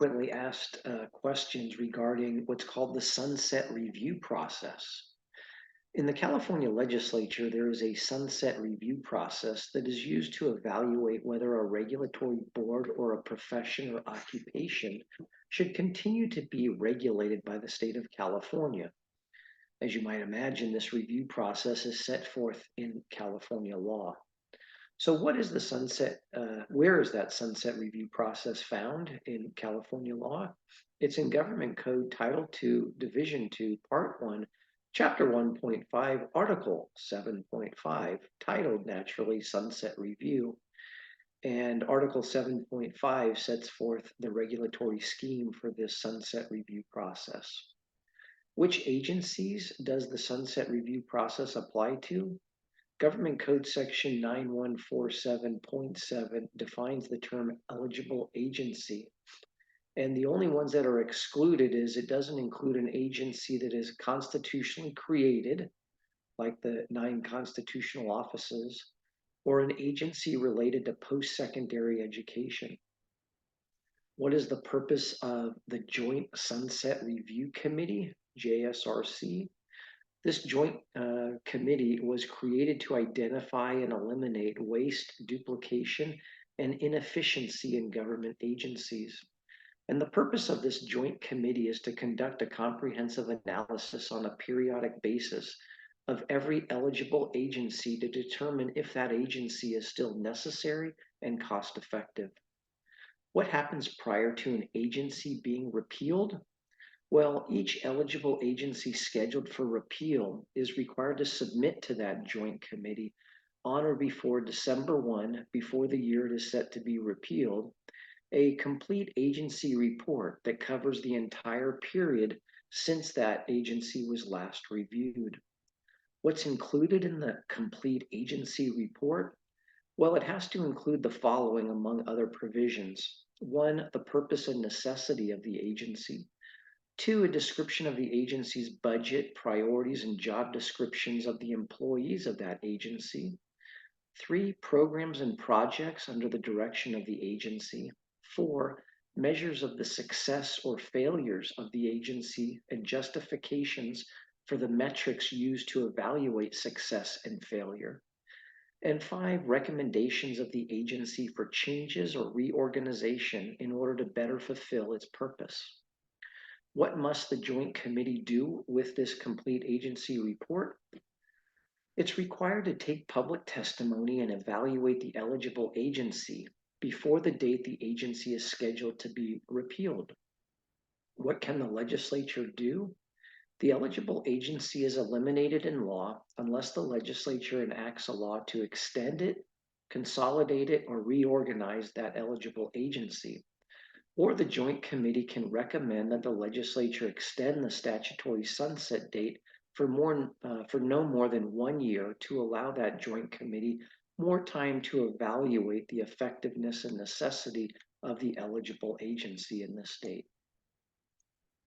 frequently asked questions regarding what's called the sunset review process. In the California Legislature, there is a sunset review process that is used to evaluate whether a regulatory board or a profession or occupation should continue to be regulated by the state of California. As you might imagine, this review process is set forth in California law. So, what is the sunset? Where is that sunset review process found in California law? It's in Government Code Title 2, Division 2, Part 1, Chapter 1.5, Article 7.5, titled naturally Sunset Review. And Article 7.5 sets forth the regulatory scheme for this sunset review process. Which agencies does the sunset review process apply to? Government Code Section 9147.7 defines the term eligible agency. And the only ones that are excluded is it doesn't include an agency that is constitutionally created, like the 9 constitutional offices, or an agency related to post-secondary education. What is the purpose of the Joint Sunset Review Committee, JSRC? This joint committee was created to identify and eliminate waste, duplication, and inefficiency in government agencies. And the purpose of this joint committee is to conduct a comprehensive analysis on a periodic basis of every eligible agency to determine if that agency is still necessary and cost effective. What happens prior to an agency being repealed? Well, each eligible agency scheduled for repeal is required to submit to that joint committee on or before December 1, before the year it is set to be repealed, a complete agency report that covers the entire period since that agency was last reviewed. What's included in the complete agency report? Well, it has to include the following among other provisions. 1, the purpose and necessity of the agency. 2, a description of the agency's budget, priorities, and job descriptions of the employees of that agency. 3, programs and projects under the direction of the agency. 4, measures of the success or failures of the agency and justifications for the metrics used to evaluate success and failure. And 5, recommendations of the agency for changes or reorganization in order to better fulfill its purpose. What must the Joint Committee do with this complete agency report? It's required to take public testimony and evaluate the eligible agency before the date the agency is scheduled to be repealed. What can the legislature do? The eligible agency is eliminated in law unless the legislature enacts a law to extend it, consolidate it, or reorganize that eligible agency. Or the Joint Committee can recommend that the legislature extend the statutory sunset date for no more than 1 year to allow that Joint Committee more time to evaluate the effectiveness and necessity of the eligible agency in the state.